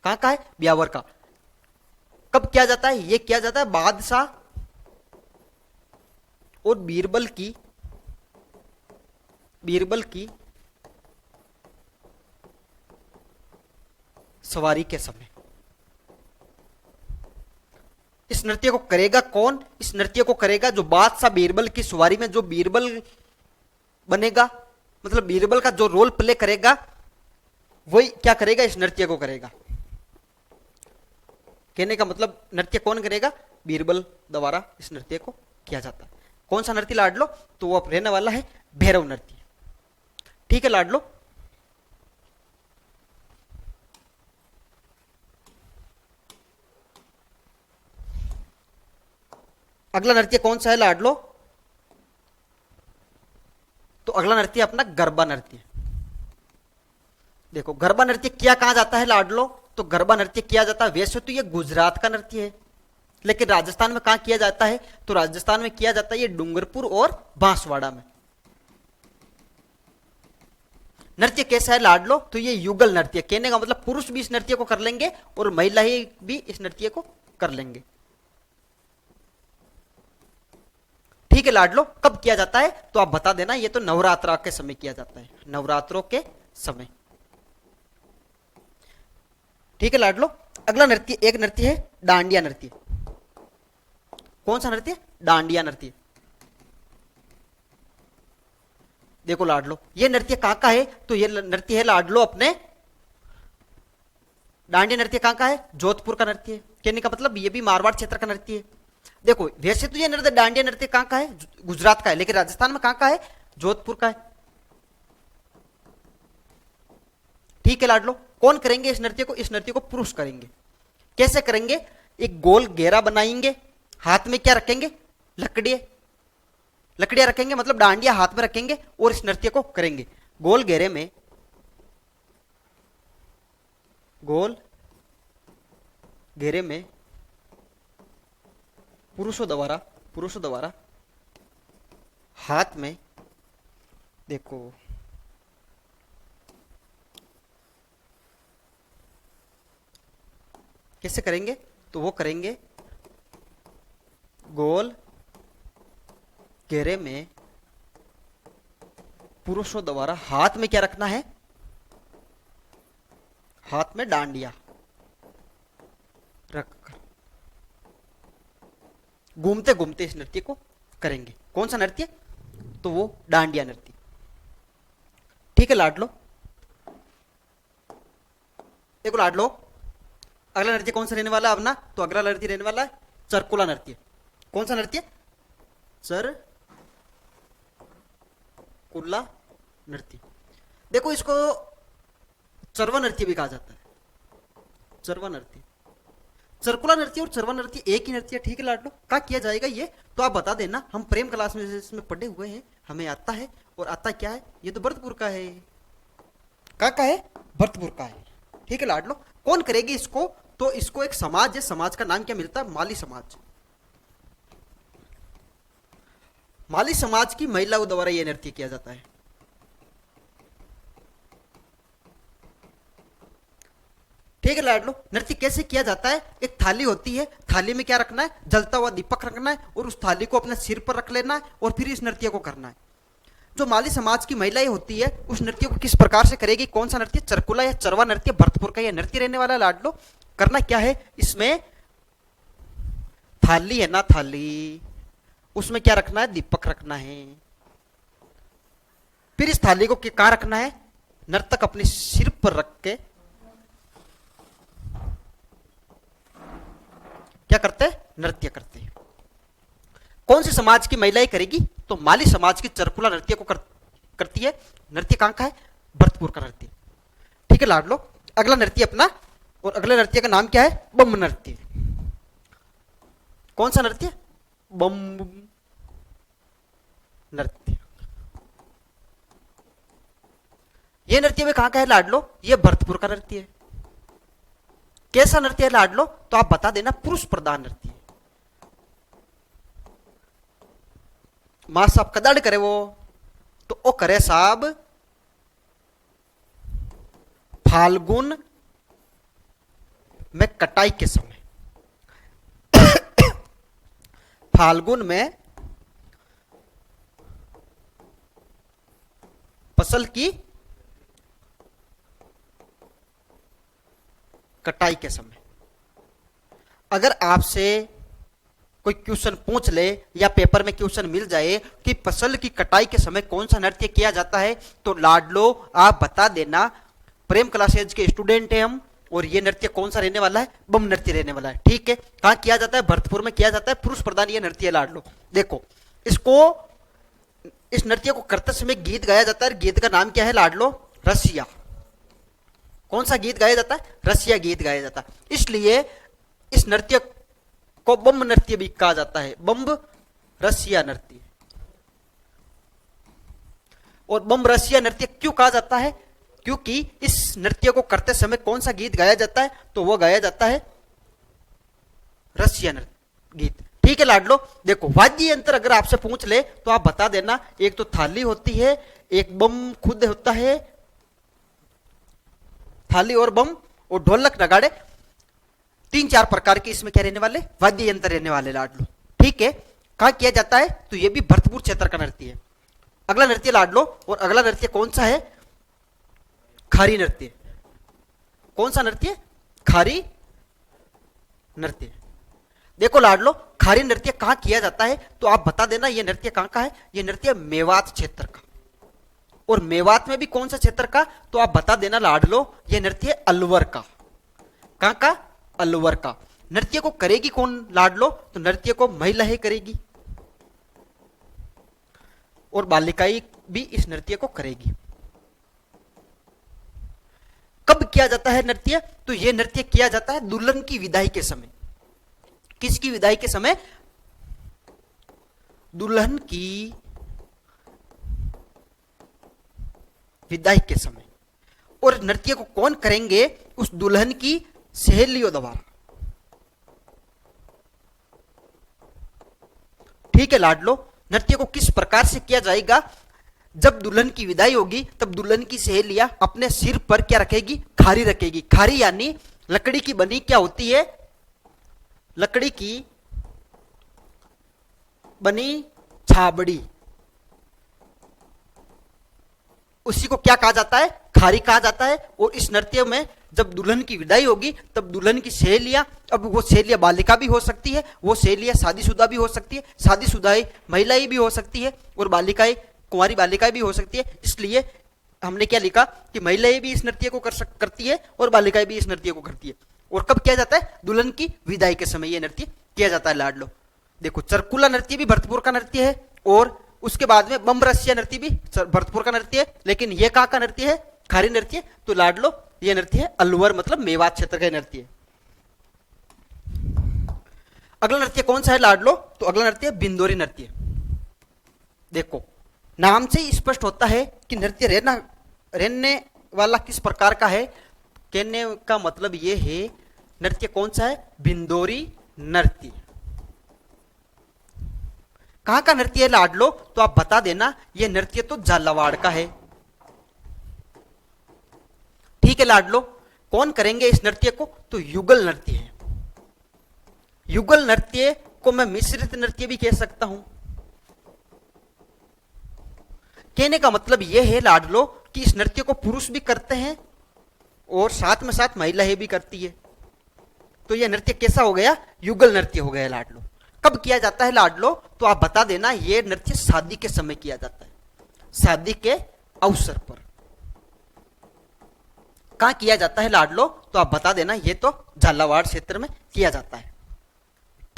कहां का है, ब्यावर का। कब किया जाता है, ये किया जाता है बादशाह और बीरबल की सवारी के समय। इस नृत्य को करेगा कौन, इस नृत्य को करेगा जो बादशाह बीरबल की सवारी में जो बीरबल बनेगा, मतलब बीरबल का जो रोल प्ले करेगा वही क्या करेगा, इस नृत्य को करेगा। कहने का मतलब नृत्य कौन करेगा, बीरबल द्वारा इस नृत्य को किया जाता है। कौन सा नृत्य लाडलो, तो वो रहने वाला है भैरव नृत्य। ठीक है लाडलो, अगला नृत्य कौन सा है लाडलो, तो अगला नृत्य अपना गरबा नृत्य। देखो गरबा नृत्य किया कहां जाता है लाडलो, तो गरबा नृत्य किया जाता है, वैसे तो ये गुजरात का नृत्य है लेकिन राजस्थान में कहां किया जाता है, तो राजस्थान में किया जाता है ये डूंगरपुर और बांसवाड़ा में। नृत्य कैसा है लाडलो, तो ये युगल नृत्य। कहने का मतलब पुरुष भी इस नृत्य को कर लेंगे और महिलाएं भी इस नृत्य को कर लेंगे। ठीक है लाडलो, कब किया जाता है, तो आप बता देना। ये तो नवरात्रा के समय किया जाता है, नवरात्रों के समय। ठीक है लाडलो, अगला नृत्य, एक नृत्य है डांडिया नृत्य। कौन सा नृत्य, डांडिया नृत्य। देखो लाडलो, ये नृत्य कहां का है, तो ये नृत्य है लाडलो अपने, डांडिया नृत्य कहां का है, जोधपुर का नृत्य है। कहने का मतलब ये भी मारवाड़ क्षेत्र का नृत्य है। देखो वैसे तो ये नृत्य डांडिया नृत्य कहां का है, गुजरात का है, लेकिन राजस्थान में कहां का है, जोधपुर का है। ठीक है लाडलो, कौन करेंगे इस नृत्य को, इस नृत्य को पुरुष करेंगे। कैसे करेंगे, एक गोल घेरा बनाएंगे, हाथ में क्या रखेंगे, लकड़ियां रखेंगे, मतलब डांडिया हाथ में रखेंगे और इस नृत्य को करेंगे। गोल घेरे में पुरुषों द्वारा हाथ में, देखो कैसे करेंगे, तो वो करेंगे गोल घेरे में पुरुषों द्वारा हाथ में क्या रखना है, हाथ में डांडिया रखकर घूमते घूमते इस नृत्य को करेंगे। कौन सा नृत्य, तो वो डांडिया नृत्य। ठीक है लाडलो, देखो लाडलो, अगला नृत्य कौन सा रहने वाला है अपना, तो अगला नृत्य रहने वाला है चरकुला नृत्य। कौन सा नृत्य, चरकुला नृत्य। देखो इसको चरवा नृत्य भी कहा जाता है, चरवा नृत्य। चरकुला नृत्य और चरवा नृत्य एक ही नृत्य। ठीक है लाडलो, क्या किया जाएगा ये तो आप बता देना। हम प्रेम क्लास में इसमें पढ़े हुए हैं, हमें आता है। और आता क्या है, ये तो भरतपुर का है। का है, भरतपुर का है। ठीक है लाडलो, कौन करेगी इसको, तो इसको एक समाज है, समाज का नाम क्या मिलता है, माली समाज। माली समाज की महिलाओं द्वारा यह नृत्य किया जाता है। ठीक है लाडलो, नृत्य कैसे किया जाता है, एक थाली होती है, थाली में क्या रखना है, जलता हुआ दीपक रखना है और उस थाली को अपने सिर पर रख लेना है और फिर इस नृत्य को करना है। जो माली समाज की महिलाएं होती है उस नृत्य को किस प्रकार से करेगी, कौन सा नृत्य, चरकुला या चरवा नृत्य, भरतपुर का यह नृत्य रहने वाला लाडलो। करना क्या है, इसमें थाली है ना, थाली, उसमें क्या रखना है, दीपक रखना है। फिर इस थाली को कहां रखना है, नर्तक अपने सिर पर रख के क्या करते हैं, नृत्य करते हैं। कौन सी समाज की महिलाएं करेगी, तो माली समाज की चरकुला नृत्य को करती है। नृत्य कहाँ का है? भरतपुर का नृत्य। ठीक है लाडलो, अगला नृत्य अपना, और अगले नृत्य का नाम क्या है? बम नृत्य। कौन सा नृत्य? बम नृत्य। ये नृत्य में कहां का है लाडलो? ये भरतपुर का नृत्य है। कैसा नृत्य है लाडलो? तो आप बता देना, पुरुष प्रधान नृत्य है। मां साहब कदड़ करे वो, तो ओ करे साहब फाल्गुन में कटाई के समय। फाल्गुन में फसल की कटाई के समय। अगर आपसे कोई क्वेश्चन पूछ ले या पेपर में क्वेश्चन मिल जाए कि फसल की कटाई के समय कौन सा नृत्य किया जाता है, तो लाडलो आप बता देना, प्रेम क्लासेज के स्टूडेंट हैं हम, और ये नृत्य कौन सा रहने वाला है? बम नृत्य रहने वाला है। ठीक है, कहां किया जाता है? भरतपुर में किया जाता है, पुरुष प्रधान ये नृत्य है लाडलो। देखो इसको, इस नृत्य को करते समय गीत गाया जाता है। गीत का नाम क्या है लाडलो? रसिया। कौन सा गीत गाया जाता है? रसिया गीत गाया जाता है। इसलिए इस नृत्य को बम नृत्य भी कहा जाता है, बम रसिया नृत्य। और बम रसिया नृत्य क्यों कहा जाता है? क्योंकि इस नृत्य को करते समय कौन सा गीत गाया जाता है? तो वह गाया जाता है रसिया नृत्य गीत। ठीक है लाडलो, देखो वाद्य यंत्र अगर आपसे पूछ ले तो आप बता देना, एक तो थाली होती है, एक बम खुद होता है, थाली और बम और ढोलक नगाड़े, 3-4 प्रकार के इसमें क्या रहने वाले? वाद्य यंत्र रहने वाले लाडलो। ठीक है, कहां किया जाता है? तो ये भी भरतपुर क्षेत्र का नृत्य है। अगला नृत्य लाडलो, और अगला नृत्य कौन सा है? खारी नृत्य। कौन सा नृत्य? खारी नृत्य। देखो लाडलो, खारी नृत्य कहां किया जाता है? तो आप बता देना ये नृत्य कहां का है? ये नृत्य मेवात क्षेत्र का। और मेवात में भी कौन सा क्षेत्र का? तो आप बता देना लाडलो, ये नृत्य अलवर का। कहां का? अलवर का। नृत्य को करेगी कौन लाडलो? तो नृत्य को महिलाएं करेगी, और बालिकाएं भी इस नृत्य को करेगी। कब किया जाता है नृत्य? तो यह नृत्य किया जाता है दुल्हन की विदाई के समय। किसकी विदाई के समय? दुल्हन की विदाई के समय। और नृत्य को कौन करेंगे? उस दुल्हन की सहेलियों द्वारा। ठीक है लाडलो, नृत्य को किस प्रकार से किया जाएगा? जब दुल्हन की विदाई होगी तब दुल्हन की सहेलियां अपने सिर पर क्या रखेगी? खारी रखेगी। खारी यानी लकड़ी की बनी क्या होती है? लकड़ी की बनी छाबड़ी, उसी को क्या कहा जाता है? खारी कहा जाता है। और इस नृत्य में जब दुल्हन की विदाई होगी तब दुल्हन की सहेलियां, अब वो सहेलियां बालिका भी हो सकती है, वो सहेलियां शादीशुदा भी हो सकती है, शादीशुदा महिलाएं भी हो सकती है, और बालिकाएं, कुंवारी बालिकाएं भी हो सकती है। इसलिए हमने क्या लिखा कि महिलाएं भी इस नृत्य को करती है और बालिकाएं भी इस नृत्य को करती है। और कब किया जाता है? दुल्हन की विदाई के समय यह नृत्य किया जाता है लाडलो। देखो चरकुला नृत्य भी भरतपुर का नृत्य है, और उसके बाद में बम रसिया नृत्य भी भरतपुर का नृत्य है। लेकिन यह कहां का नृत्य है? खारी नृत्य। तो लाडलो यह नृत्य है अलवर, मतलब मेवात क्षेत्र का नृत्य है। अगला नृत्य कौन सा है लाडलो? तो अगला नृत्य बिंदोरी नृत्य। देखो नाम से ही स्पष्ट होता है कि नृत्य रहने वाला किस प्रकार का है। कहने का मतलब यह है, नृत्य कौन सा है? बिंदोरी नृत्य। कहां का नृत्य है लाडलो? तो आप बता देना, यह नृत्य तो झालावाड़ का है। ठीक है लाडलो, कौन करेंगे इस नृत्य को? तो युगल नृत्य है। युगल नृत्य को मैं मिश्रित नृत्य भी कह सकता हूं। कहने का मतलब यह है लाडलो कि इस नृत्य को पुरुष भी करते हैं और साथ में साथ महिलाएं भी करती है। तो यह नृत्य कैसा हो गया? युगल नृत्य हो गया लाडलो। कब किया जाता है लाडलो? तो आप बता देना, यह नृत्य शादी के समय किया जाता है, शादी के अवसर पर। कहां किया जाता है लाडलो? तो आप बता देना, यह तो झालावाड़ क्षेत्र में किया जाता है।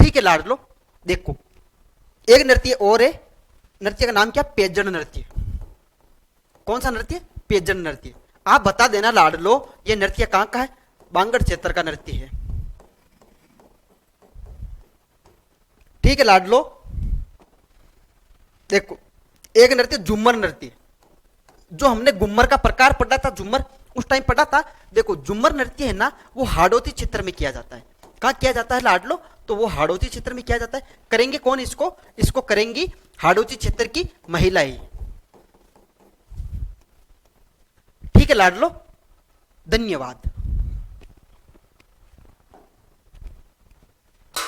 ठीक है लाडलो, देखो एक नृत्य और है, नृत्य का नाम क्या? पैजण नृत्य। कौन सा नृत्य? पेजन नृत्य। आप बता देना लाडलो ये नृत्य कहां का है? बांगड़ क्षेत्र का नृत्य है। ठीक है लाडलो। देखो एक नृत्य झूमर नृत्य, जो हमने घूमर का प्रकार पढ़ा था, झूमर उस टाइम पढ़ा था। देखो झूमर नृत्य है ना, वो हाड़ौती क्षेत्र में किया जाता है। कहां किया जाता है लाडलो? तो वो हाड़ौती क्षेत्र में किया जाता है। करेंगे कौन इसको? इसको करेंगी हाड़ौती क्षेत्र की महिलाएं। ठीक है लाडलो, धन्यवाद।